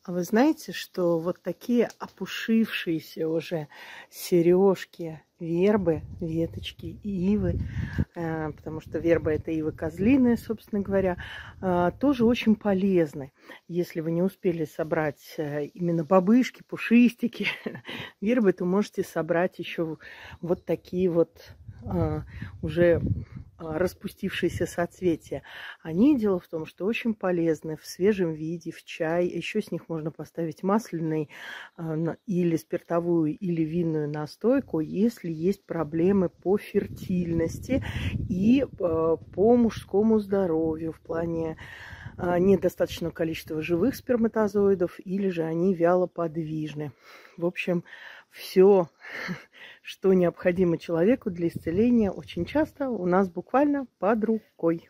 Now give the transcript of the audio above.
А вы знаете, что вот такие опушившиеся уже сережки вербы, веточки ивы, потому что верба это ива козлиная, собственно говоря, тоже очень полезны. Если вы не успели собрать именно бабышки, пушистики, вербы, то можете собрать еще вот такие вот уже распустившиеся соцветия. Они, дело в том, что очень полезны в свежем виде, в чай. Еще с них можно поставить масляный или спиртовую, или винную настойку, если есть проблемы по фертильности и по мужскому здоровью в плане недостаточного количества живых сперматозоидов, или же они вяло подвижны. В общем, все, что необходимо человеку для исцеления, очень часто у нас буквально под рукой.